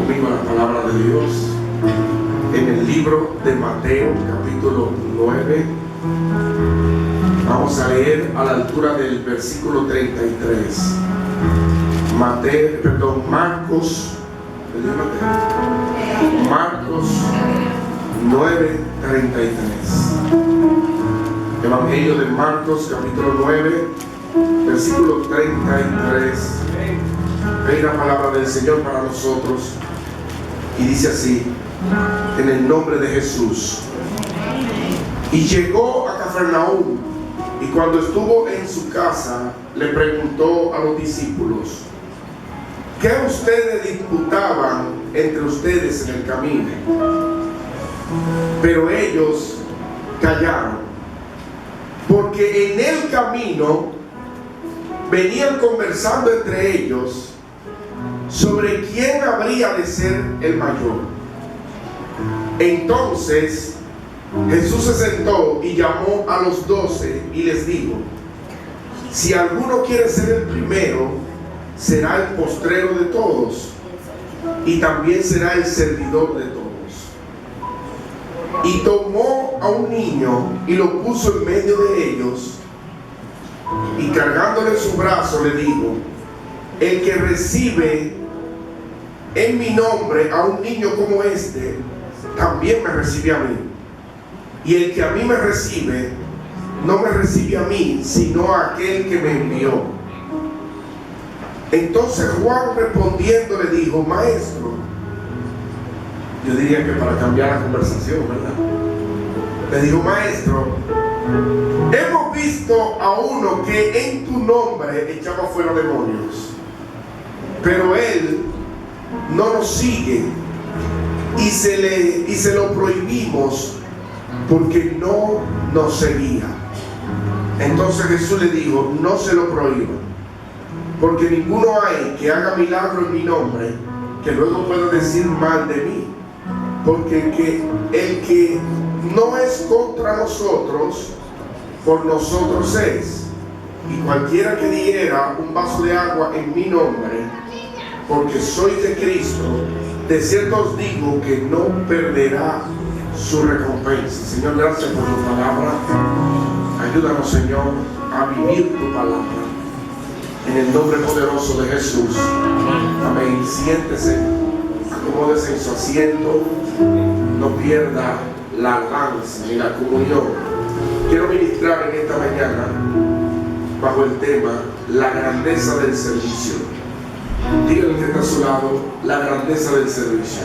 conmigo la palabra de Dios en el libro de Mateo, capítulo 9. Vamos a leer a la altura del versículo 33. Marcos 9:33. Evangelio de Marcos, capítulo 9, versículo 33. Ve la palabra del Señor para nosotros y dice así: en el nombre de Jesús. Y llegó a Cafarnaúm, y cuando estuvo en su casa le preguntó a los discípulos: ¿qué ustedes disputaban entre ustedes en el camino? Pero ellos callaron, porque en el camino venían conversando entre ellos sobre quién habría de ser el mayor. Entonces Jesús se sentó y llamó a los 12 y les dijo: si alguno quiere ser el primero, será el postrero de todos y también será el servidor de todos. Y tomó a un niño y lo puso en medio de ellos, y cargándole en su brazo le dijo: el que recibe en mi nombre a un niño como este, también me recibe a mí. Y el que a mí me recibe, no me recibe a mí, sino a aquel que me envió. Entonces Juan respondiendo le dijo: maestro, yo diría que para cambiar la conversación, ¿verdad? Le dijo: maestro, hemos visto a uno que en tu nombre echaba fuera demonios, pero él no nos sigue y se lo prohibimos porque no nos seguía. Entonces Jesús le dijo: no se lo prohíban, porque ninguno hay que haga milagro en mi nombre que luego pueda decir mal de mí. Porque el que no es contra nosotros, por nosotros es. Y cualquiera que diera un vaso de agua en mi nombre, porque soy de Cristo, de cierto os digo que no perderá su recompensa. Señor, gracias por tu palabra. Ayúdanos, Señor, a vivir tu palabra. En el nombre poderoso de Jesús. Amén. Siéntese, acomódese en su asiento, no pierda la lanza ni la comunión. Quiero ministrar en esta mañana bajo el tema la grandeza del servicio. Dígale que está a su lado: la grandeza del servicio.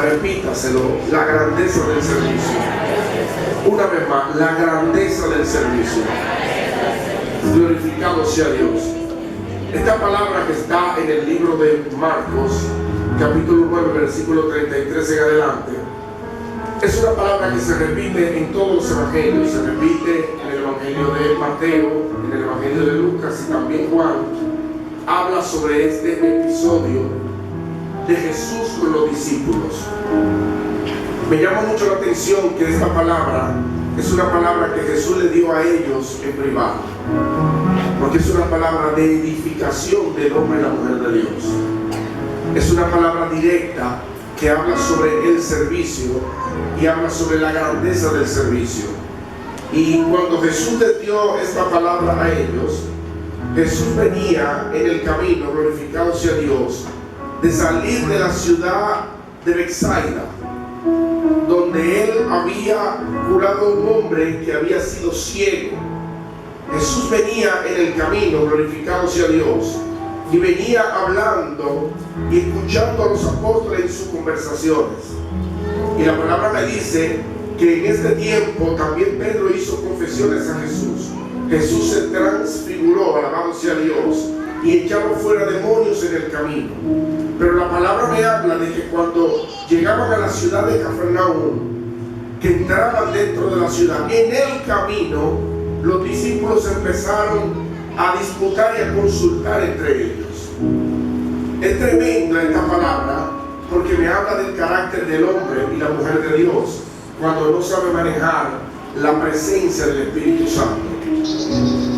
Repítaselo: la grandeza del servicio. Una vez más: la grandeza del servicio. Glorificado sea Dios. Esta palabra que está en el libro de Marcos, capítulo 9, versículo 33 en adelante, es una palabra que se repite en todos los evangelios. Se repite en el evangelio de Mateo, en el evangelio de Lucas, y también Juan habla sobre este episodio de Jesús con los discípulos. Me llama mucho la atención que esta palabra es una palabra que Jesús le dio a ellos en privado, porque es una palabra de edificación del hombre y la mujer de Dios. Es una palabra directa que habla sobre el servicio y habla sobre la grandeza del servicio. Y cuando Jesús les dio esta palabra a ellos, Jesús venía en el camino, glorificado sea Dios, de salir de la ciudad de Betsaida, donde él había curado a un hombre que había sido ciego. Jesús venía en el camino, glorificado sea Dios, y venía hablando y escuchando a los apóstoles en sus conversaciones. Y la palabra me dice que en este tiempo también Pedro hizo confesiones a Jesús. Jesús se transfiguró, alabado sea Dios, y echaba fuera demonios en el camino. Pero la palabra me habla de que cuando llegaban a la ciudad de Cafarnaúm, que entraban dentro de la ciudad, en el camino los discípulos empezaron a disputar y a consultar entre ellos. Es tremenda esta palabra porque me habla del carácter del hombre y la mujer de Dios cuando no sabe manejar la presencia del Espíritu Santo.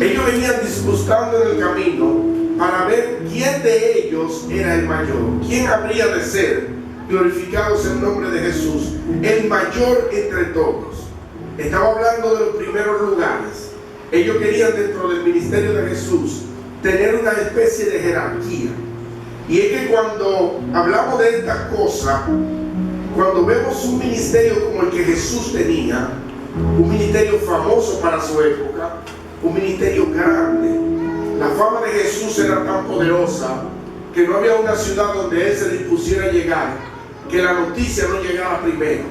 Ellos venían disputando en el camino para ver quién de ellos era el mayor, quién habría de ser, glorificado sea el nombre de Jesús, el mayor entre todos. Estaba hablando de los primeros lugares. Ellos querían, dentro del ministerio de Jesús, tener una especie de jerarquía. Y es que cuando hablamos de esta cosa, cuando vemos un ministerio como el que Jesús tenía, un ministerio famoso para su época, un ministerio grande, la fama de Jesús era tan poderosa que no había una ciudad donde Él se dispusiera a llegar que la noticia no llegara primero.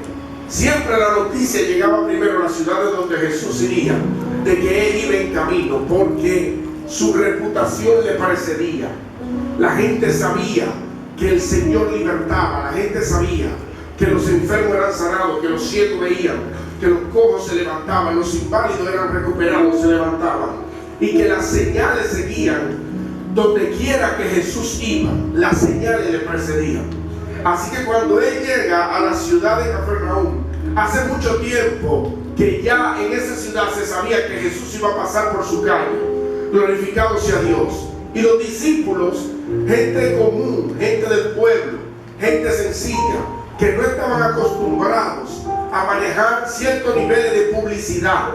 Siempre la noticia llegaba primero a las ciudades donde Jesús iría, de que Él iba en camino, porque su reputación le precedía. La gente sabía que el Señor libertaba, la gente sabía que los enfermos eran sanados, que los ciegos veían, que los cojos se levantaban, los inválidos eran recuperados, se levantaban, y que las señales seguían donde quiera que Jesús iba. Las señales le precedían. Así que cuando Él llega a la ciudad de Capernaum, hace mucho tiempo que ya en esa ciudad se sabía que Jesús iba a pasar por su calle. Glorificado sea Dios. Y los discípulos, gente común, gente del pueblo, gente sencilla, que no estaban acostumbrados a manejar ciertos niveles de publicidad,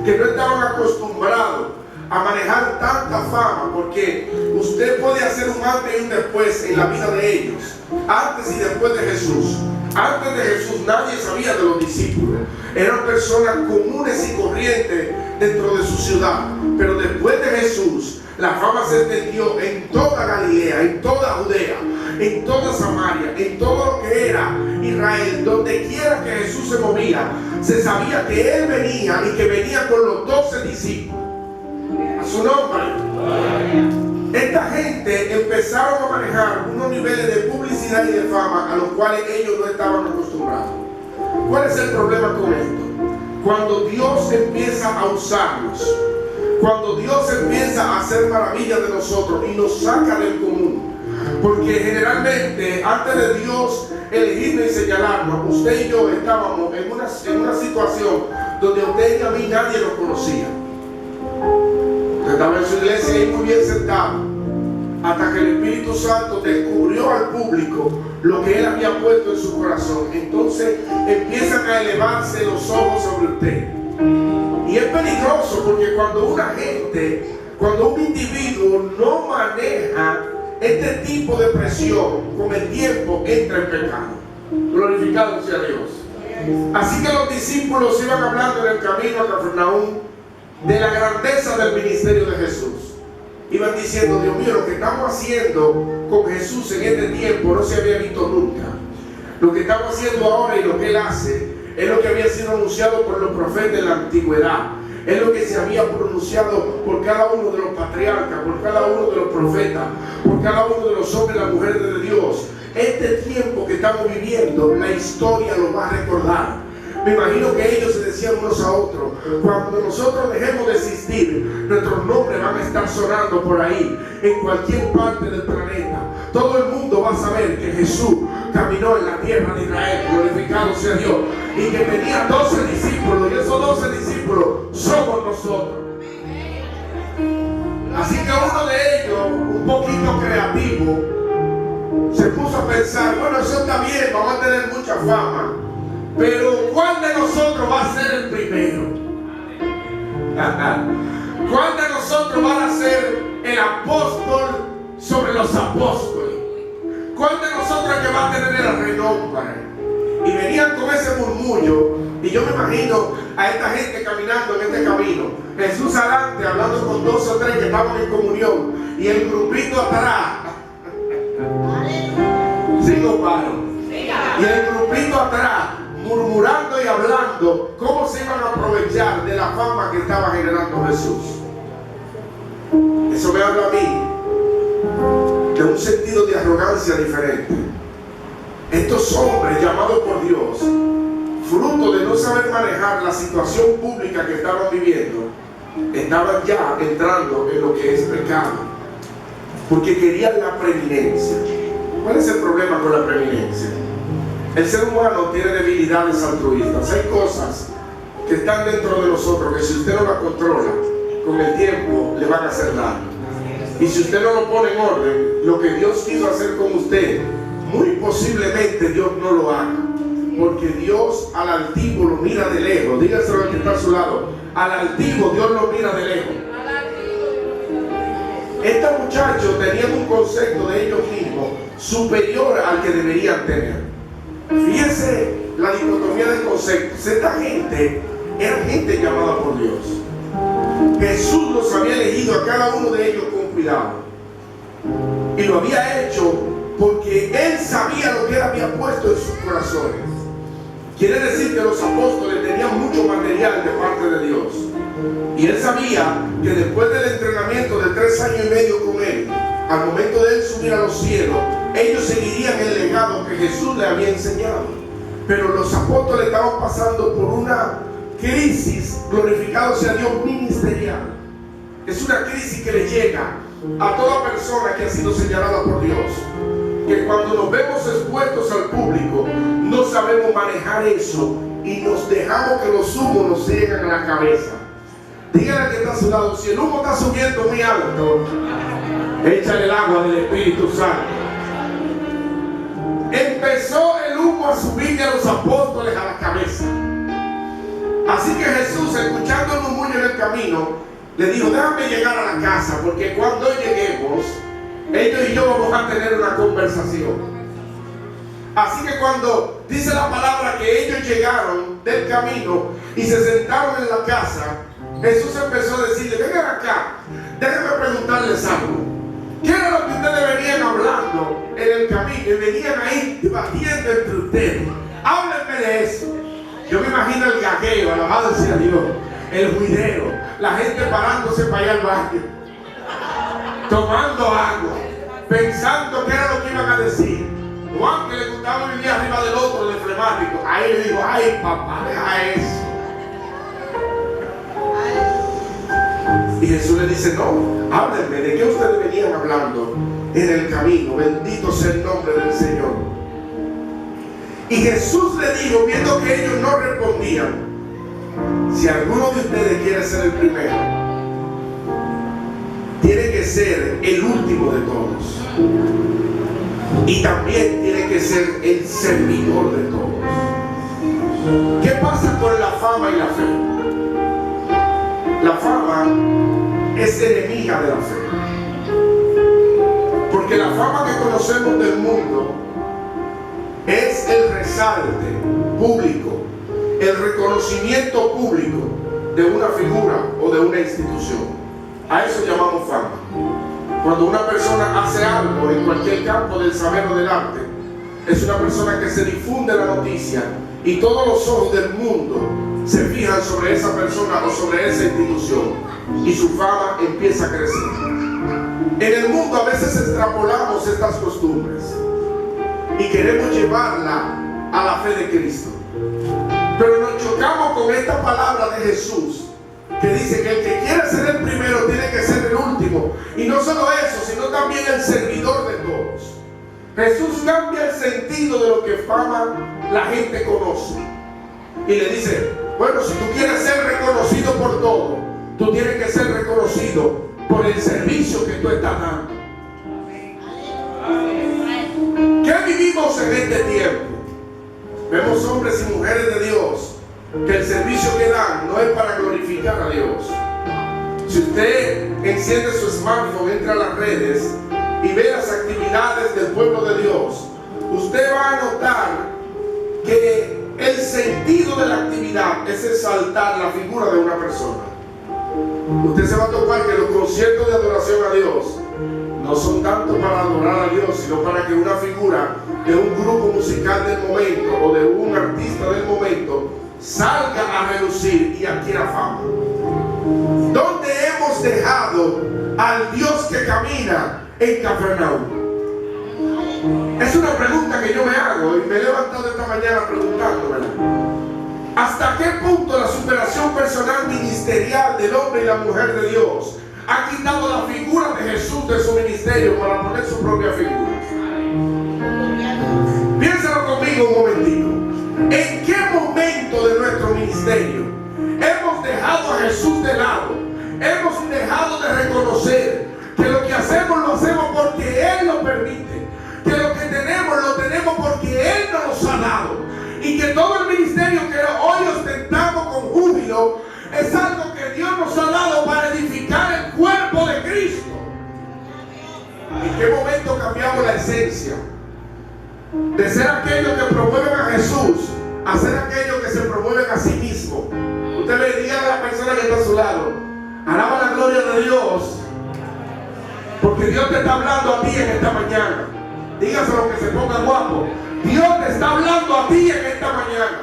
que no estaban acostumbrados a manejar tanta fama, porque usted puede hacer un antes y un después en la vida de ellos, antes y después de Jesús. Antes de Jesús nadie sabía de los discípulos, eran personas comunes y corrientes dentro de su ciudad, pero después de Jesús la fama se extendió en toda Galilea, en toda Judea, en toda Samaria, en todo lo que era Israel. Donde quiera que Jesús se movía, se sabía que Él venía y que venía con los 12 discípulos. A su nombre. Esta gente empezaron a manejar unos niveles de publicidad y de fama a los cuales ellos no estaban acostumbrados. ¿Cuál es el problema con esto? Cuando Dios empieza a usarnos, cuando Dios empieza a hacer maravillas de nosotros y nos saca del común. Porque generalmente, antes de Dios elegirnos y señalarnos, usted y yo estábamos en una situación donde a usted y a mí nadie nos conocía. Usted estaba en su iglesia y muy bien sentado, hasta que el Espíritu Santo descubrió al público lo que Él había puesto en su corazón. Entonces empiezan a elevarse los ojos sobre usted. Y es peligroso, porque cuando un individuo no maneja este tipo de presión, con el tiempo entra en pecado. Glorificado sea Dios. Así que los discípulos iban hablando en el camino a Capernaum de la grandeza del ministerio de Jesús. Iban diciendo: Dios mío, lo que estamos haciendo con Jesús en este tiempo no se había visto nunca. Lo que estamos haciendo ahora y lo que Él hace es lo que había sido anunciado por los profetas de la antigüedad. Es lo que se había pronunciado por cada uno de los patriarcas, por cada uno de los profetas, por cada uno de los hombres y las mujeres de Dios. Este tiempo que estamos viviendo, la historia lo va a recordar. Me imagino que ellos se decían unos a otros: cuando nosotros dejemos de existir, nuestros nombres van a estar sonando por ahí, en cualquier parte del planeta. Todo el mundo va a saber que Jesús caminó en la tierra de Israel, glorificado sea Dios, y que tenía 12 discípulos, y esos 12 discípulos somos nosotros. Así que uno de ellos, un poquito creativo, se puso a pensar: bueno, eso está bien, vamos a tener mucha fama, pero ¿cuál de nosotros va a ser el primero? ¿Cuál de nosotros va a ser el apóstol sobre los apóstoles? ¿Cuál de nosotros es que va a tener el renombre? Y venían con ese murmullo, y yo me imagino a esta gente caminando en este camino, Jesús adelante hablando con 2 o 3 que estaban en comunión, y el grupito atrás. Sigo paro. Y el grupito atrás murmurando y hablando cómo se iban a aprovechar de la fama que estaba generando Jesús. Eso me habla a mí de un sentido de arrogancia diferente. Estos hombres llamados por Dios, fruto de no saber manejar la situación pública que estaban viviendo, estaban ya entrando en lo que es pecado, porque querían la preeminencia. ¿Cuál es el problema con la preeminencia? El ser humano tiene debilidades altruistas. Hay cosas que están dentro de nosotros que si usted no las controla, con el tiempo le van a hacer daño. Y si usted no lo pone en orden, lo que Dios quiso hacer con usted, muy posiblemente Dios no lo haga. Porque Dios al altivo lo mira de lejos. Dígaselo al que está a su lado. Al altivo Dios lo mira de lejos. Estos muchachos tenían un concepto de ellos mismos superior al que deberían tener. Fíjese la dicotomía de conceptos. Esta gente era gente llamada por Dios. Jesús los había elegido a cada uno de ellos con cuidado. Y lo había hecho porque Él sabía lo que Él había puesto en sus corazones. Quiere decir que los apóstoles tenían mucho material de parte de Dios. Y Él sabía que después del entrenamiento de 3 años y medio con Él, al momento de Él subir a los cielos, ellos seguirían el legado que Jesús les había enseñado. Pero los apóstoles estaban pasando por una crisis, glorificado sea Dios, ministerial. Es una crisis que le llega a toda persona que ha sido señalada por Dios. Que cuando nos vemos expuestos al público, no sabemos manejar eso y nos dejamos que los humos nos lleguen a la cabeza. Dígale al que está a su lado, si el humo está subiendo muy alto, échale el agua del Espíritu Santo. Empezó el humo a subir a los apóstoles a la cabeza. Así que Jesús, escuchando el murmullo en el camino, le dijo, déjame llegar a la casa, porque cuando lleguemos, ellos y yo vamos a tener una conversación. Así que cuando dice la palabra que ellos llegaron del camino y se sentaron en la casa, Jesús empezó a decirle, vengan acá, déjenme preguntarles algo. ¿Qué era lo que ustedes venían hablando en el camino? Y venían ahí debatiendo entre ustedes. Háblenme de eso. Yo me imagino el gagueo, alabado sea Dios, el juidero, la gente parándose para ir al baño, tomando agua, pensando qué era lo que iban a decir. Juan, que le gustaba vivir arriba del otro, del flemático, ahí le dijo, ay papá, deja eso. Y Jesús le dice, no, háblenme, ¿de qué ustedes venían hablando en el camino? Bendito sea el nombre del Señor. Y Jesús le dijo, viendo que ellos no respondían, si alguno de ustedes quiere ser el primero, tiene que ser el último de todos. Y también tiene que ser el servidor de todos. ¿Qué pasa con la fama y la fe? La fama es enemiga de la fe. Porque la fama que conocemos del mundo es el resalte público, el reconocimiento público de una figura o de una institución. A eso llamamos fama. Cuando una persona hace algo en cualquier campo del saber o del arte, es una persona que se difunde la noticia y todos los ojos del mundo se fijan sobre esa persona o sobre esa institución y su fama empieza a crecer. En el mundo a veces extrapolamos estas costumbres y queremos llevarla a la fe de Cristo, pero nos chocamos con esta palabra de Jesús que dice que el que quiere ser el primero tiene que ser el último, y no solo eso, sino también el servidor de todos. Jesús cambia el sentido de lo que fama la gente conoce y le dice, bueno, si tú quieres ser reconocido por todo, tú tienes que ser reconocido por el servicio que tú estás dando. ¿Qué vivimos en este tiempo? Vemos hombres y mujeres de Dios que el servicio que dan no es para glorificar a Dios. Si usted enciende su smartphone, entra a las redes y ve las actividades del pueblo de Dios, usted va a notar que el sentido de la actividad es exaltar la figura de una persona. Usted se va a topar que los conciertos de adoración a Dios no son tanto para adorar a Dios, sino para que una figura de un grupo musical del momento o de un artista del momento salga a relucir y adquiera fama. ¿Dónde hemos dejado al Dios que camina en Capernaum? Es una pregunta que yo me hago y me he levantado esta mañana preguntándomela. ¿Hasta qué punto la superación personal ministerial del hombre y la mujer de Dios ha quitado la figura de Jesús de su ministerio para poner su propia figura? Piénsalo conmigo un momentito. ¿En qué momento de nuestro ministerio hemos dejado a Jesús de lado? Hemos dejado de reconocer que lo que hacemos y que todo el ministerio que hoy ostentamos con júbilo es algo que Dios nos ha dado para edificar el cuerpo de Cristo. ¿En qué momento cambiamos la esencia de ser aquellos que promueven a Jesús a ser aquellos que se promueven a sí mismos? Usted le diga a la persona que está a su lado: alaba la gloria de Dios, porque Dios te está hablando a ti en esta mañana. Dígaselo que se ponga guapo. Dios te está hablando a ti en esta mañana.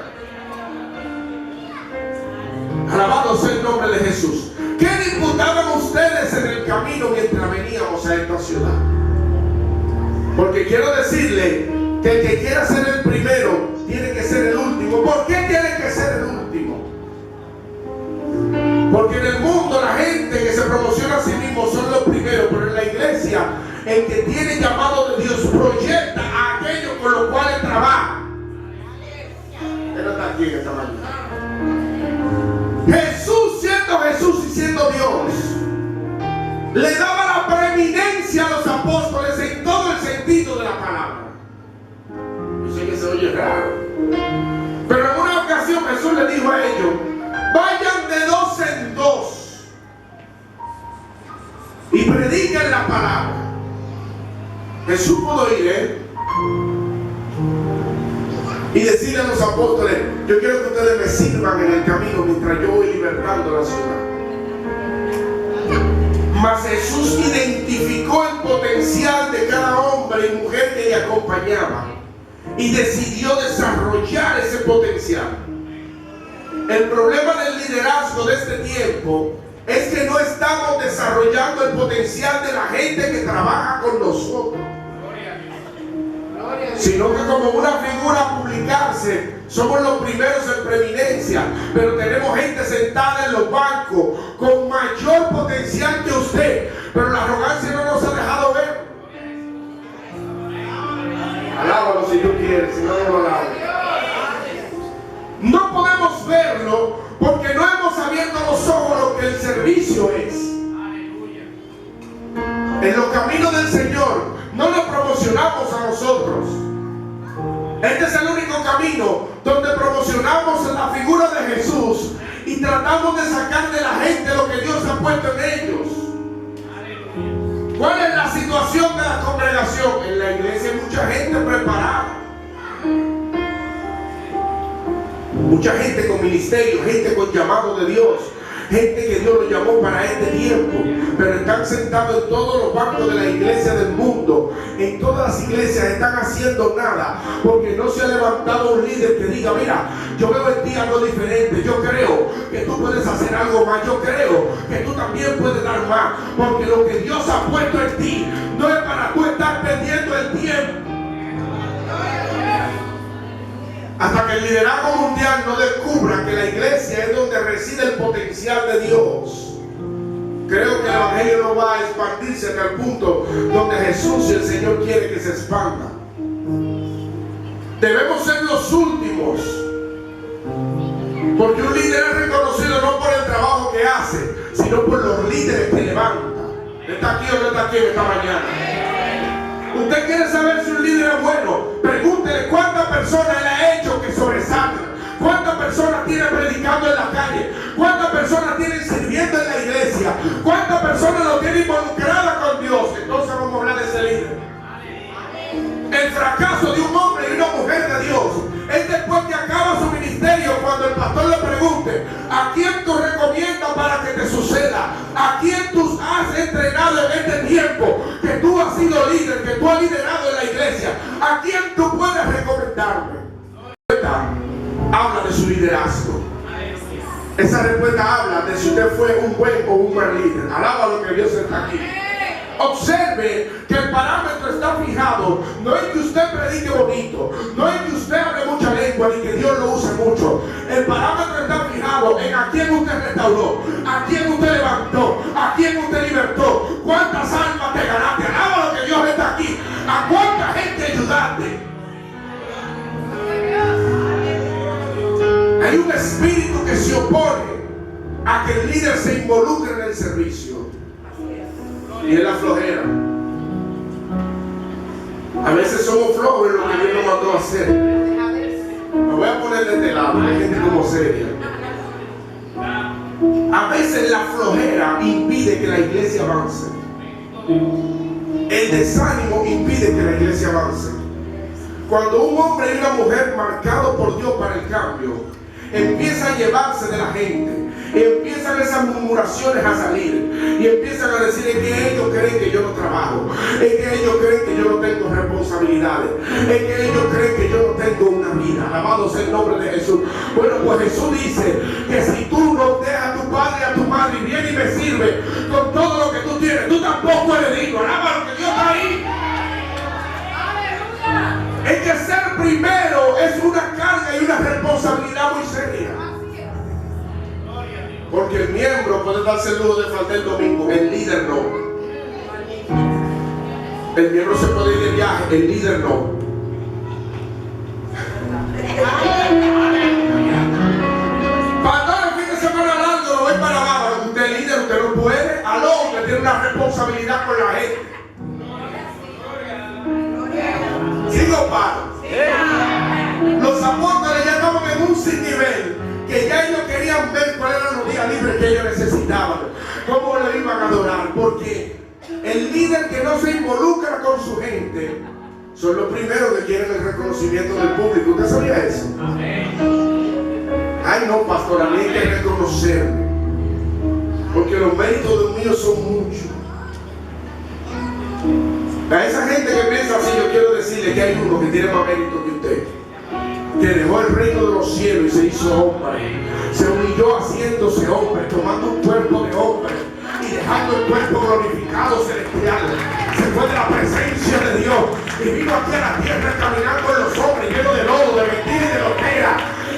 Alabado sea el nombre de Jesús. ¿Qué disputaban ustedes en el camino mientras veníamos a esta ciudad? Porque quiero decirle que el que quiera ser el primero tiene que ser el último. ¿Por qué tiene que ser el último? Porque en el mundo la gente que se promociona a sí mismo son los primeros, pero en la iglesia el que tiene llamado de Dios proyecta a aquellos con los cuales trabaja. Él no está aquí en esta mañana. Jesús, siendo Jesús y siendo Dios, le daba la preeminencia a los apóstoles en todo el sentido de la palabra. Yo sé que se oye raro, pero en una ocasión Jesús le dijo a ellos: vayan de 2 en 2 y prediquen la palabra. Jesús pudo ir y decirle a los apóstoles: yo quiero que ustedes me sirvan en el camino mientras yo voy libertando la ciudad. Mas Jesús identificó el potencial de cada hombre y mujer que le acompañaba y decidió desarrollar ese potencial. El problema del liderazgo de este tiempo es que no estamos desarrollando el potencial de la gente que trabaja con nosotros, sino que como una figura a publicarse somos los primeros en preeminencia, pero tenemos gente sentada en los bancos con mayor potencial que usted, pero la arrogancia no nos ha dejado ver. Alábalo si tú quieres, si no, no lo alabo. No podemos verlo porque no hemos abierto los ojos lo que el servicio es. En los caminos del Señor no nos promocionamos a nosotros. Este es el único camino donde promocionamos la figura de Jesús y tratamos de sacar de la gente lo que Dios ha puesto en ellos. ¿Cuál es la situación de la congregación? En la iglesia hay mucha gente preparada, mucha gente con ministerio, gente con llamado de Dios, gente que Dios lo llamó para este tiempo, pero están sentados en todos los bancos de la iglesia del mundo. En todas las iglesias están haciendo nada porque no se ha levantado un líder que diga: mira, yo veo en ti algo diferente, yo creo que tú puedes hacer algo más, yo creo que tú también puedes dar más, porque lo que Dios ha puesto en ti no es para tú estar perdiendo el tiempo. Hasta que el liderazgo mundial no descubra que la iglesia es donde reside el potencial de Dios, creo que el evangelio no va a expandirse hasta el punto donde Jesús y el Señor quiere que se expanda. Debemos ser los últimos, porque un líder es reconocido no por el trabajo que hace, sino por los líderes que levanta. ¿Está aquí o no está aquí esta mañana? Usted quiere saber si un líder es bueno, pregúntele cuántas personas le ha hecho que sobresalgan, cuántas personas tiene predicando en la calle, cuántas personas tienen sirviendo en la iglesia, cuántas personas lo tienen involucrada con Dios. Entonces vamos a hablar de ese líder. El fracaso de un hombre y una mujer de Dios es después que acaba su ministerio, cuando el pastor le pregunte: ¿a quién tú recomiendas para que te suceda? ¿A quién tú has entrenado en este tiempo que tú has sido líder, que tú has liderado en la iglesia? ¿A quién tú puedes recomendarme? Habla de su liderazgo. Esa respuesta habla de si usted fue un buen o un mal líder. Alaba lo que Dios está aquí. Observe que el parámetro está fijado no en que usted predique bonito, no en que usted hable mucha lengua, ni que Dios lo use mucho. El parámetro está fijado en a quién usted restauró, a quién usted levantó, a quién usted libertó, cuántas almas te ganaste. Alaba lo que Dios está aquí. A cuánta gente ayudaste. Hay un espíritu que se opone a que el líder se involucre en el servicio. Y es la flojera. A veces somos flojos en lo que Dios nos mandó a hacer. Me voy a lado, hay gente como seria. A veces la flojera impide que la iglesia avance. El desánimo impide que la iglesia avance. Cuando un hombre y una mujer marcados por Dios para el cambio empiezan a llevarse de la gente, y empiezan esas murmuraciones a salir, y empiezan a decir que ellos creen que yo no trabajo, es que ellos creen que yo no tengo responsabilidades, es que ellos creen que yo no tengo una vida. Alabado sea el nombre de Jesús. Bueno, pues Jesús dice que si tú no dejas a tu padre y a tu madre y vienes y me sirves con todo lo que tú tienes, tú tampoco eres digno. Alaba lo que Dios está ahí. Es que ser primero es una carga y una responsabilidad muy seria. Porque el miembro puede darse el lujo de faltar el domingo, el líder no. El miembro se puede ir de viaje, el líder no. Pastor, el fin de semana largo no voy para abajo. Usted es líder, usted no puede. Aló, usted tiene una responsabilidad con la gente. ¿Sigo paro? Los apóstoles ya estaban en un sinnivel, que ya ellos querían ver cuáles eran los días libres que ellos necesitaban, cómo le iban a adorar, porque el líder que no se involucra con su gente son los primeros que quieren el reconocimiento del público. ¿Usted sabía eso? Ay no, pastor, a mí hay que reconocerme, porque los méritos de un mío son muchos. A esa gente que piensa así, yo quiero decirle que hay uno que tiene más mérito que usted, que dejó el reino de los cielos y se hizo hombre, se humilló haciéndose hombre, tomando un cuerpo de hombre y dejando el cuerpo glorificado celestial. Se fue de la presencia de Dios y vino aquí a la tierra caminando con los hombres, lleno de lodo, de mentira y de loquera.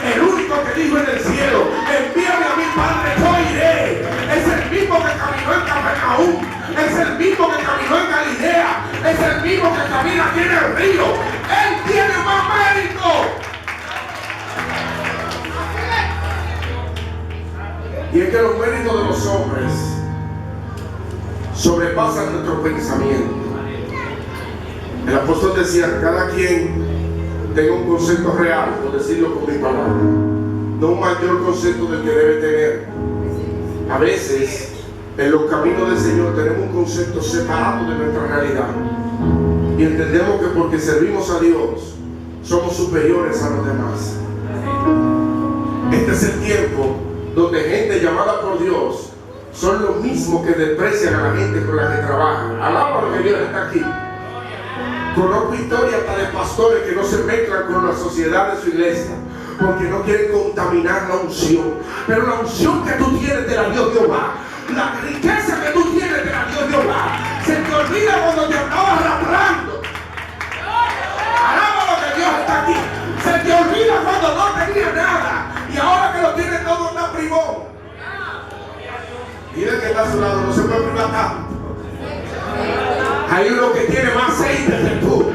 El único que dijo en el cielo: envíame a mi Padre, yo iré. Es el mismo que caminó en Capernaum, es el mismo que caminó en Galilea, es el mismo que camina aquí en el río. Él tiene más mérito. Y es que los méritos de los hombres sobrepasan nuestro pensamiento. El apóstol decía: cada quien tenga un concepto real, por decirlo con mi palabra, no un mayor concepto del que debe tener. A veces en los caminos del Señor tenemos un concepto separado de nuestra realidad y entendemos que porque servimos a Dios somos superiores a los demás. Este es el tiempo donde gente llamada por Dios son los mismos que desprecian a la gente con la que trabajan. Alaba lo que Dios está aquí. Conozco historias hasta de pastores que no se mezclan con la sociedad de su iglesia porque no quieren contaminar la unción. Pero la unción que tú tienes te la dio Jehová. La riqueza que tú tienes te la dio Jehová. Se te olvida cuando te andabas arrastrando. Alaba lo que Dios está aquí. Se te olvida cuando no tenías nada y ahora que lo tienes todo está privón. Mira que está a su lado, no se puede privar tanto. Hay uno que tiene más aceite que tú.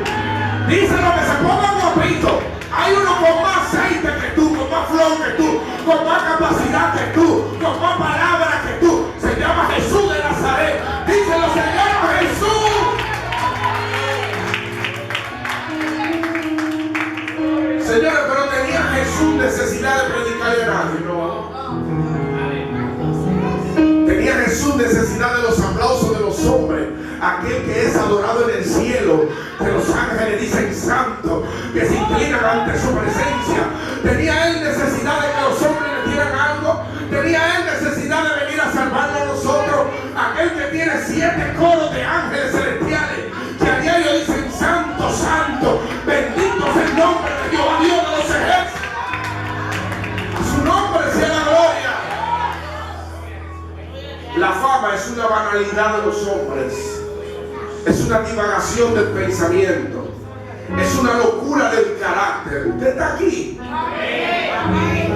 Díselo que se ponga guapito. Hay uno con más aceite que tú, con más flor que tú, con más capacidad que tú, con más palabras que tú. Se llama Jesús de Nazaret. Díselo, se llama Jesús. Señores, pero tenía Jesús necesidad de predicarle a nadie, no. Tenía Jesús necesidad de los aplausos de los hombres. Aquel que es adorado en el cielo, que los ángeles dicen santo, que se inclinan ante su presencia. Tenía él necesidad de que los hombres le dieran algo. Tenía él necesidad de venir a salvarnos a nosotros. Aquel que tiene 7 coros de ángeles celestiales que a diario dicen santo, santo, bendito es el nombre de Jehová, Dios de los ejércitos. A su nombre sea la gloria. La fama es una banalidad de los hombres. Es una divagación del pensamiento. Es una locura del carácter. ¿Usted está aquí?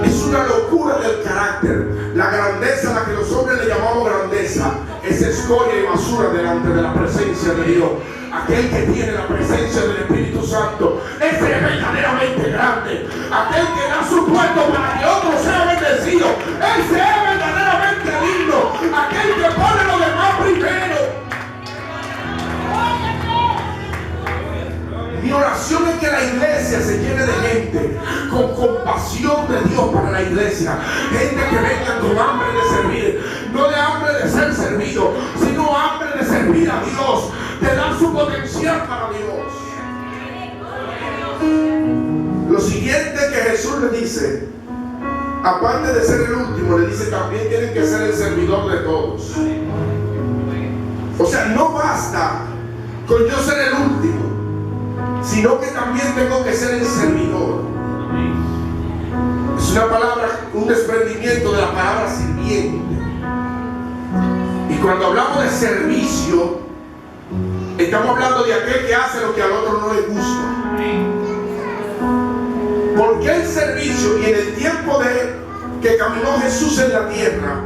Es una locura del carácter. La grandeza a la que los hombres le llamamos grandeza es escoria y basura delante de la presencia de Dios. Aquel que tiene la presencia del Espíritu Santo, ese es verdaderamente grande. Aquel que da su puesto para que otro sea bendecido, ese es verdaderamente digno. Aquel que pone lo demás primero. Mi oración es que la iglesia se llene de gente con compasión pasión de Dios para la iglesia. Gente que venga con hambre de servir, no de hambre de ser servido, sino hambre de servir a Dios, de dar su potencial para Dios. Lo siguiente que Jesús le dice, aparte de ser el último, le dice también tienen que ser el servidor de todos. O sea, no basta con yo ser el último, sino que también tengo que ser el servidor. Es una palabra, un desprendimiento de la palabra sirviente. Y cuando hablamos de servicio, estamos hablando de aquel que hace lo que al otro no le gusta. Porque el servicio, y en el tiempo de que caminó Jesús en la tierra,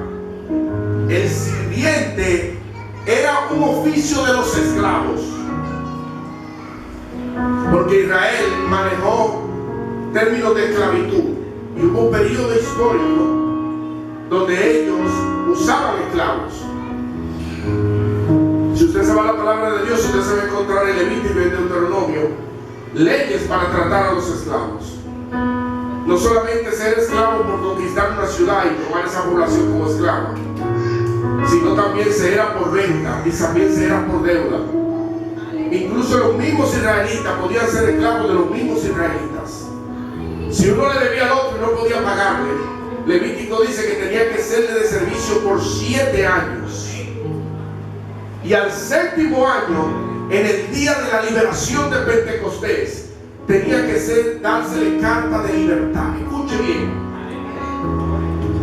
el sirviente era un oficio de los esclavos. Porque Israel manejó términos de esclavitud y hubo un periodo histórico donde ellos usaban esclavos. Si usted se va a la palabra de Dios, usted se va a encontrar en Levítico y en Deuteronomio leyes para tratar a los esclavos. No solamente ser esclavo por conquistar una ciudad y tomar esa población como esclava, sino también se era por venta y también se era por deuda. Incluso los mismos israelitas podían ser esclavos de los mismos israelitas. Si uno le debía al otro y no podía pagarle, Levítico dice que tenía que serle de servicio por 7 años. Y al 7º año, en el día de la liberación de Pentecostés, tenía que dársele carta de libertad. Escuche bien.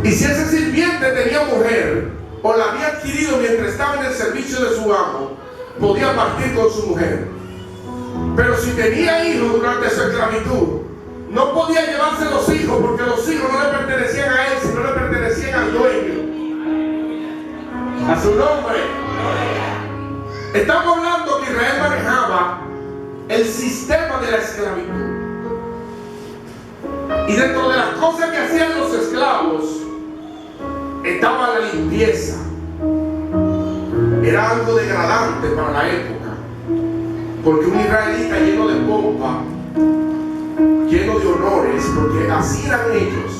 Y si ese sirviente tenía mujer o la había adquirido mientras estaba en el servicio de su amo, podía partir con su mujer. Pero si tenía hijos durante su esclavitud, no podía llevarse los hijos, porque los hijos no le pertenecían a él, sino le pertenecían al dueño, a su nombre. Estamos hablando que Israel manejaba el sistema de la esclavitud. Y dentro de las cosas que hacían los esclavos estaba la limpieza. Era algo degradante para la época, porque un israelita lleno de pompa, lleno de honores, porque así eran ellos,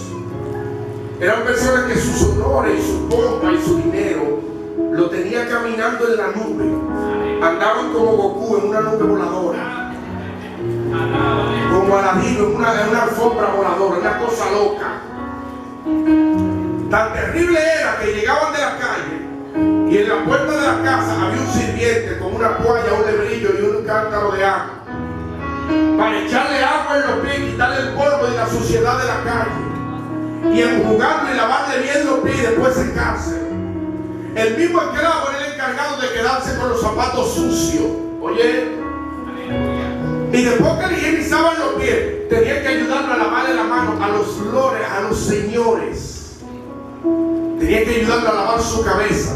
eran personas que sus honores y su pompa y su dinero lo tenían caminando en la nube. Andaban como Goku en una nube voladora, como Aladino en una alfombra voladora, una cosa loca. Tan terrible era que llegaban de la calle y en la puerta de la casa había un sirviente con una toalla, un lebrillo y un cántaro de agua para echarle agua en los pies y quitarle el polvo y la suciedad de la calle, y enjugarle y lavarle bien los pies y después secarse. El mismo esclavo era el encargado de quedarse con los zapatos sucios. Oye, y después que le higienizaban los pies, tenían que ayudarlo a lavarle la mano a los flores, a los señores. Tenían que ayudarlo a lavar su cabeza.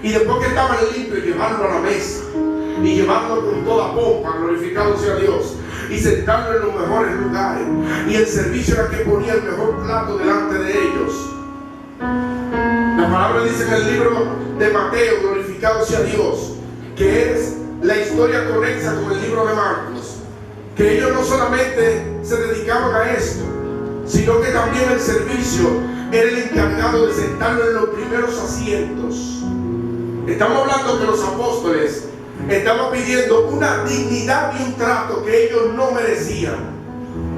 Y después que estaba limpio, llevarlo a la mesa y llevarlo con toda pompa, glorificado sea Dios, y sentarlo en los mejores lugares. Y el servicio era que ponía el mejor plato delante de ellos. La palabra dice en el libro de Mateo, glorificado sea Dios, que es la historia conexa con el libro de Marcos, que ellos no solamente se dedicaban a esto, sino que también el servicio era el encargado de sentarlo en los primeros asientos. Estamos hablando que los apóstoles estaban pidiendo una dignidad y un trato que ellos no merecían.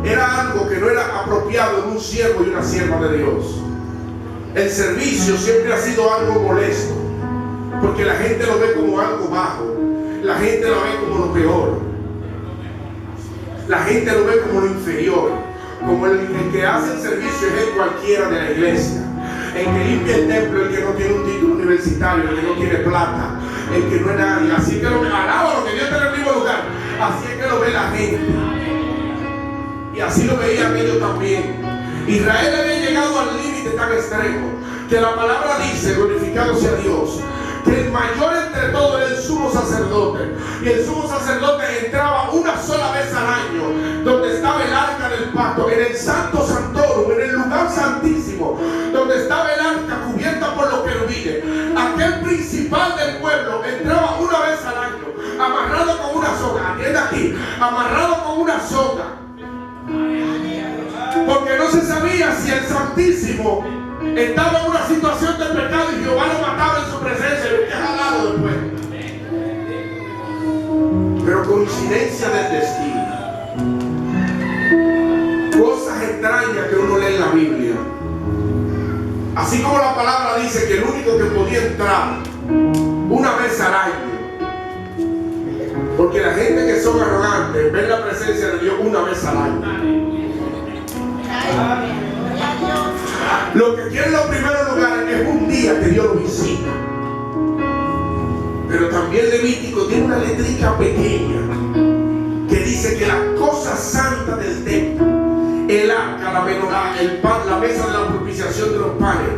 Era algo que no era apropiado en un siervo y una sierva de Dios. El servicio siempre ha sido algo molesto, porque la gente lo ve como algo bajo, la gente lo ve como lo peor, la gente lo ve como lo inferior, como el que hace el servicio es el cualquiera de la iglesia, el que limpia el templo, el que no tiene un título universitario, el que no tiene plata, el que no es nadie. Así que lo ve, alaba lo que Dios está en el mismo lugar, así es que lo ve la gente, y así lo veían ellos también. Israel había llegado al límite tan extremo que la palabra dice, glorificado sea Dios, que el mayor entre todos era el sumo sacerdote, y el sumo sacerdote entraba una sola vez al año donde estaba el arca del pacto, en el santo santorum, en el lugar santísimo, donde estaba el arca cubierta por los querubines. Aquel principal del pueblo entraba una vez al año, amarrado con una soga. Atienda aquí, amarrado con una soga, porque no se sabía si el Santísimo estaba en una situación de pecado y Jehová lo mataba en su presencia y lo había jalado después. Pero coincidencia del destino, cosas extrañas que uno lee en la Biblia. Así como la palabra dice que el único que podía entrar una vez al año, porque la gente que son arrogantes ven la presencia de Dios una vez al año. Lo que quieren los primeros lugares es un día que Dios lo visita. Pero también Levítico tiene una letrica pequeña que dice que las cosas santas del templo, el arca, la menorá, el pan, la mesa de la propiciación de los panes,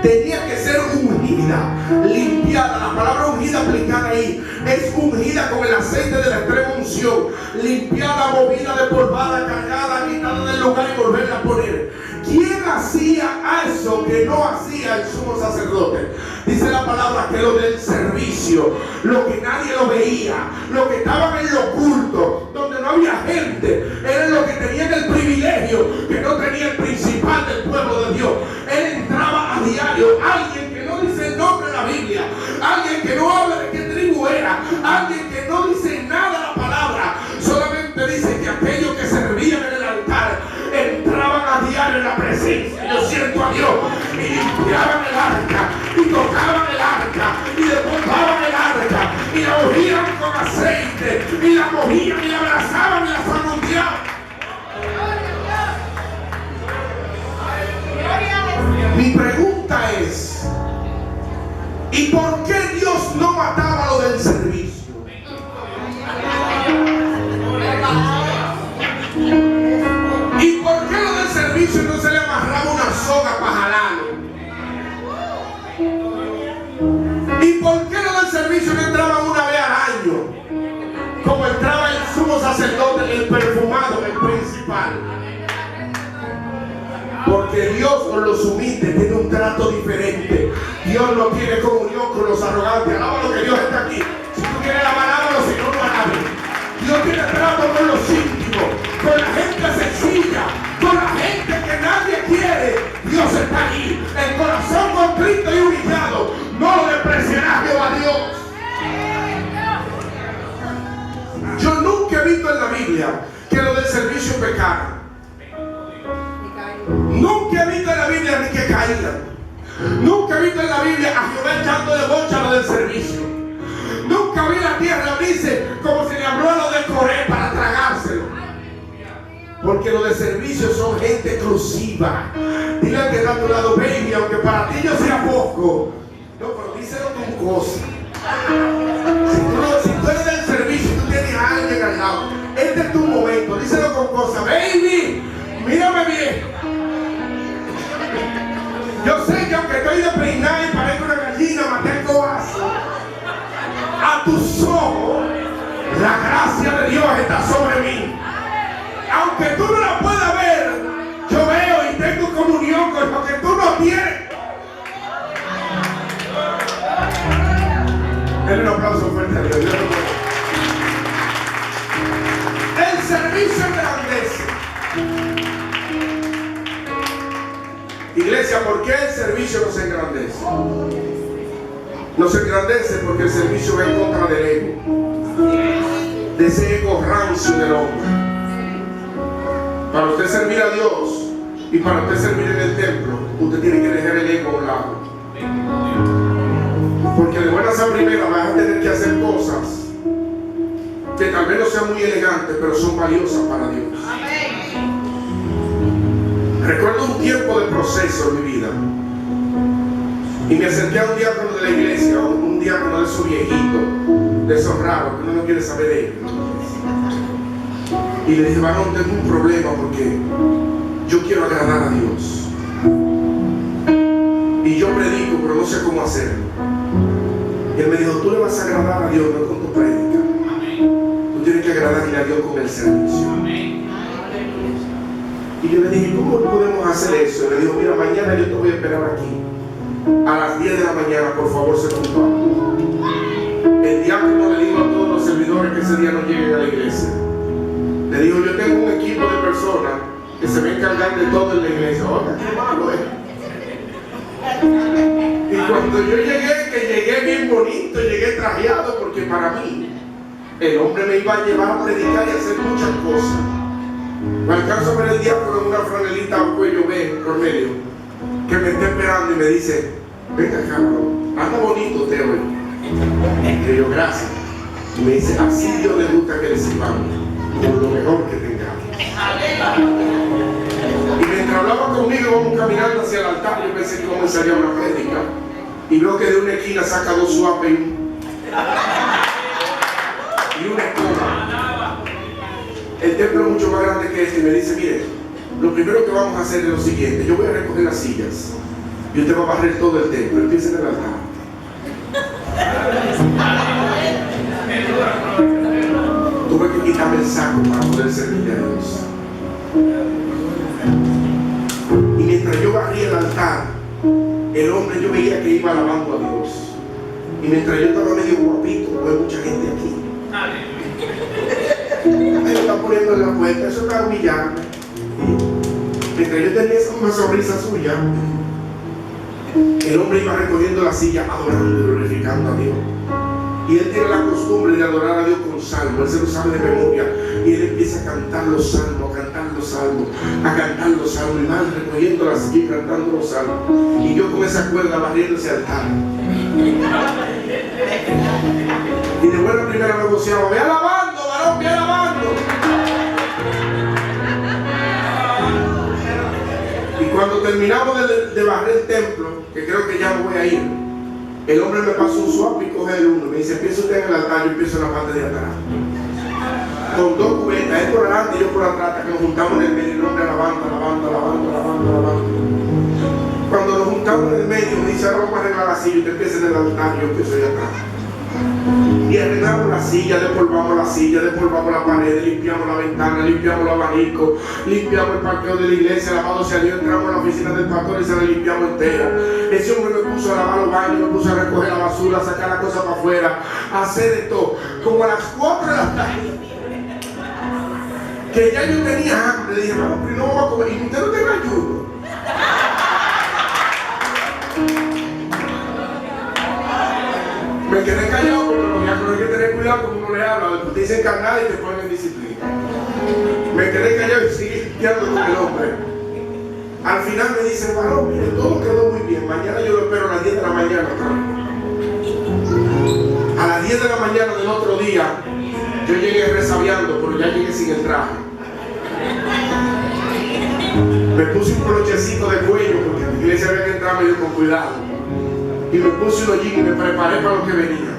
tenía que ser ungida, limpiada. La palabra ungida aplicada ahí es ungida con el aceite de la extrema unción, limpiada, movida, despolvada, cargada, quitada del lugar y volverla a poner. ¿Quién hacía eso que no hacía el sumo sacerdote? Dice la palabra que lo del servicio, lo que nadie lo veía, lo que estaban en lo oculto, donde no había gente, eran los que tenían el privilegio que no tenía el principal del pueblo de Dios. Él entraba a diario, alguien que no dice el nombre de la Biblia, alguien que no habla de qué tribu era, alguien que no dice nada de la palabra, solamente dice que aquellos que servían en el altar entraban a diario en la presencia, yo siento a Dios, y limpiaban el arca, y tocaban el arca, y desmontaban el arca, y la ungían con aceite, y la cogían, y la abrazaban, y la zarandeaban. Mi pregunta es, ¿y por qué Dios no mataba lo del servicio? ¿Y por qué lo del servicio no se le amarraba una soga para jalarlo? ¿Y por qué lo del servicio no entraba una vez al año? Como entraba el sumo sacerdote, el perfumado, el principal. Porque Dios con los humildes tiene un trato diferente. Dios no tiene comunión con los arrogantes. Alábalo que Dios está aquí. Si tú quieres alábalo, si no, no alabes. Dios tiene trato con los íntimos, con la gente sencilla, con la gente que nadie quiere. Dios está ahí. El corazón contrito y humillado no lo despreciará Jehová Dios. Yo nunca he visto en la Biblia que lo del servicio es pecado. Nunca he visto en la Biblia ni que caían. Nunca he visto en la Biblia a Jehová echando de bocha lo del servicio. Nunca vi la tierra abrirse como si le habló a lo de Coré para tragárselo. Porque lo de servicio son gente exclusiva. Dile al que está a tu lado, baby, aunque para ti yo sea poco, no, pero díselo con cosa. Si tú eres del servicio y tú tienes a alguien al lado, este es tu momento, díselo con cosa. Baby, mírame bien. Yo sé que aunque estoy de peinar y parezco una gallina, maté el cobazo, a tus ojos la gracia de Dios está sobre mí. Aunque tú no la puedas ver, yo veo y tengo comunión con lo que tú no tienes. Denle un aplauso fuerte a Dios. El servicio engrandece. Iglesia, ¿por qué el servicio no se engrandece? No se engrandece porque el servicio va en contra del ego, de ese ego rancio del hombre. Para usted servir a Dios y para usted servir en el templo, usted tiene que dejar el ego a un lado. Porque de buenas a primeras vas a tener que hacer cosas que tal vez no sean muy elegantes, pero son valiosas para Dios. Recuerdo un tiempo de proceso en mi vida. Y me acerqué a un diácono de la iglesia, un diácono de esos viejitos, de esos raros, que uno no quiere saber de ellos. Y le dije, varón, tengo un problema porque yo quiero agradar a Dios. Y yo predico, pero no sé cómo hacerlo. Y él me dijo, tú le vas a agradar a Dios, no con tu prédica. Tú tienes que agradarle a Dios con el servicio. Y yo le dije, ¿cómo podemos hacer eso? Y le dijo, mira, mañana yo te voy a esperar aquí. A las 10 de la mañana, por favor, se puntual. El diácono le dijo a todos los servidores que ese día no lleguen a la iglesia. Le dijo, yo tengo un equipo de personas que se va a encargar de todo en la iglesia. Oiga, qué malo es. Y cuando yo llegué bien bonito, llegué trajeado, porque para mí el hombre me iba a llevar a predicar y a hacer muchas cosas. Me alcanzo a ver el diácono en una franelita al cuello, ven, Cornelio, que me está esperando y me dice: venga, cabrón, anda bonito usted hoy. Y yo, gracias. Y me dice: así Dios le gusta que le sirvamos, con lo mejor que tengamos. Y mientras hablaba conmigo, vamos caminando hacia el altar. Yo pensé que comenzaría una prédica, y veo que de una esquina saca dos suapes y una escoba. El templo es mucho más grande que este, y me dice: mire, lo primero que vamos a hacer es lo siguiente: yo voy a recoger las sillas y usted va a barrer todo el templo. Empieza en el altar. Tuve que quitarme el saco para poder servirle a Dios. Y mientras yo barría el altar, el hombre, yo veía que iba alabando a Dios. Y mientras yo estaba medio guapito, no hay mucha gente aquí. Ahí me están poniendo en la puerta, eso está humillando. Mientras yo tenía una sonrisa suya, el hombre iba recogiendo la silla, adorando y glorificando a Dios. Y él tiene la costumbre de adorar a Dios con salmos. Él se lo sabe de memoria. Y él empieza a cantar los salmos, a cantar los salmos, a cantar los salmos. Y van recogiendo la silla y cantando los salmos. Y yo con esa cuerda barriendo ese altar. Y de buena primera me voceaba: ve alabando, varón, ve alabando. Y cuando terminamos de barrer el templo, que creo que ya me voy a ir, el hombre me pasó un suave y coge el uno. Me dice: empieza usted en el altar, yo empiezo en la parte de atrás. Con dos cubetas, él por delante y yo por atrás, hasta que nos juntamos en el medio, el hombre alabando. Cuando nos juntamos en el medio, me dice: ahora vamos a arreglar la silla. Usted empieza en el altar y yo empiezo allá atrás. Y arreglamos la silla, despolvamos la silla, despolvamos la pared, limpiamos la ventana, limpiamos los abanicos, limpiamos el parqueo de la iglesia, alabado sea Dios. Entramos a la oficina del pastor y se la limpiamos entera. Ese hombre me puso a lavar los baños, me puso a recoger la basura, a sacar la cosa para afuera, a hacer de todo. Como a las 4 de la tarde, que ya yo tenía hambre, dije: vamos, pero no vamos a comer. Y usted no tenga ayuno. Me quedé callado porque los diáconos hay que tener cuidado como uno le habla. Después te dicen carnal y te ponen en disciplina. Me quedé callado y seguí limpiando con el hombre. Al final me dice: varón, mire, todo quedó muy bien. Mañana yo lo espero a las 10 de la mañana. A las 10 de la mañana del otro día, yo llegué resabiando, pero ya llegué sin el traje. Me puse un brochecito de cuello porque en la iglesia había que entrar medio con cuidado. Y me puse unos jeans y me preparé para lo que venía.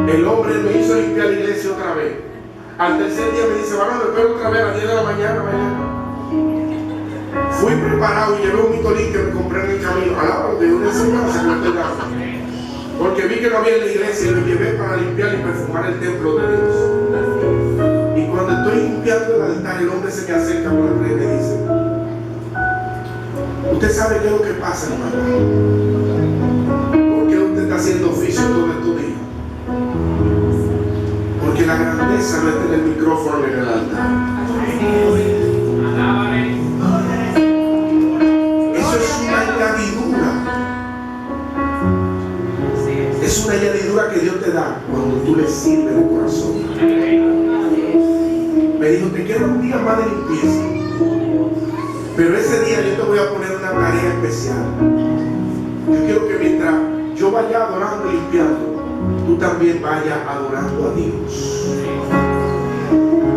El hombre me hizo limpiar la iglesia otra vez. Al tercer día me dice: varón, lo espero otra vez a las 10 de la mañana. Fui preparado y llevé un mitolín que me compré en el camino. Alaba de una enseñanza que me estoy dando. Porque vi que no había en la iglesia y lo llevé para limpiar y perfumar el templo de Dios. Y cuando estoy limpiando el altar, el hombre se me acerca por el rey y me dice: ¿usted sabe qué es lo que pasa, hermano? Está haciendo oficio todo estos días, porque la grandeza no es tener el micrófono en el altar. Eso es una añadidura. Es una añadidura que Dios te da cuando tú le sirves de corazón. Me dijo: te queda un día más de limpieza, pero ese día yo te voy a poner una tarea especial. Yo quiero que mientras yo vaya adorando y limpiando, tú también vayas adorando a Dios.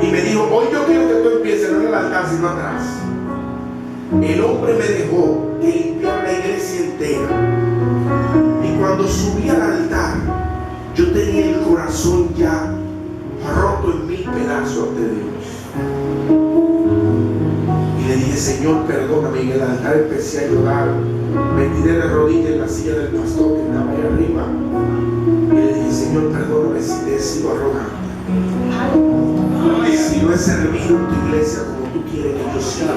Y me dijo: hoy yo quiero que tú empieces no en el altar sino atrás. El hombre me dejó que limpiara la iglesia entera. Y cuando subí al altar, yo tenía el corazón ya roto en 1000 pedazos ante Dios. Y le dije: Señor, perdóname. En el altar empecé a llorar. Me tiré de rodillas en la silla del pastor que estaba ahí arriba. Y le dije: Señor, perdóname si te he sido arrogante. Si no he servido en tu iglesia como tú quieres que yo sirva.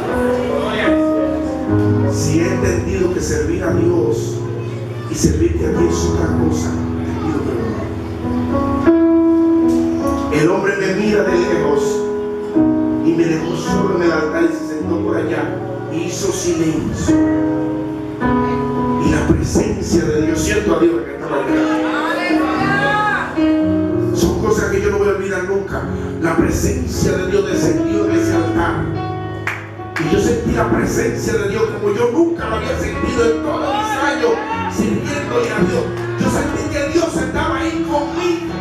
Si he entendido que servir a Dios y servirte a ti es otra cosa, te pido perdón. El hombre me mira de lejos y me dejó dejó solo en el altar y se sentó por allá y hizo silencio. Y la presencia de Dios, siento a Dios en esta mañana. Son cosas que yo no voy a olvidar nunca. La presencia de Dios descendió en ese altar. Y yo sentí la presencia de Dios como yo nunca lo había sentido en todos mis años sirviéndole a Dios. Yo sentí que Dios estaba ahí conmigo.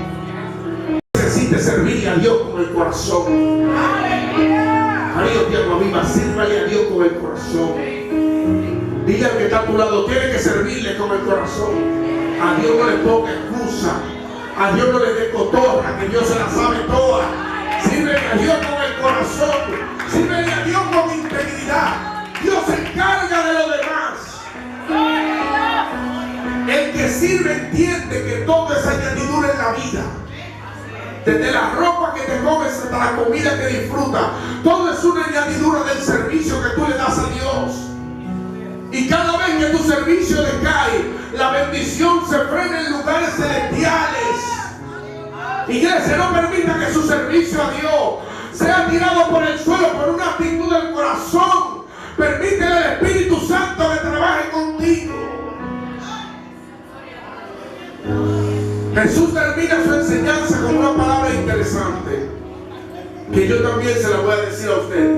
Necesite servirle a Dios con el corazón. Dios te aviva, sírvale a Dios con el corazón. Dile al que está a tu lado, tiene que servirle con el corazón. A Dios no le ponga excusa. A Dios no le dé cotorra, que Dios se la sabe toda. Sírvele a Dios con el corazón. Sírvele a Dios con integridad. Dios se encarga de lo demás. El que sirve entiende que todo es añadidura en la vida. Desde la ropa que te comes hasta la comida que disfrutas, todo es una añadidura del servicio que tú le das a Dios. Y cada vez que tu servicio decae, la bendición se frena en lugares celestiales. Iglesia, no permita que su servicio a Dios sea tirado por el suelo por una actitud del corazón. Permítele al Espíritu Santo que trabaje contigo. Jesús termina su enseñanza con una palabra interesante que yo también se la voy a decir a ustedes.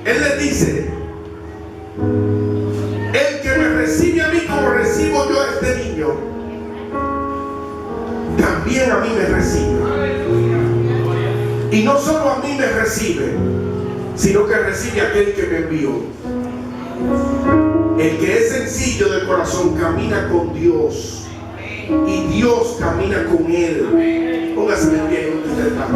Él les dice: el que me recibe a mí como recibo yo a este niño, también a mí me recibe. Y no solo a mí me recibe, sino que recibe a aquel que me envió. El que es sencillo de corazón camina con Dios y Dios camina con él. Póngase de pie donde usted está.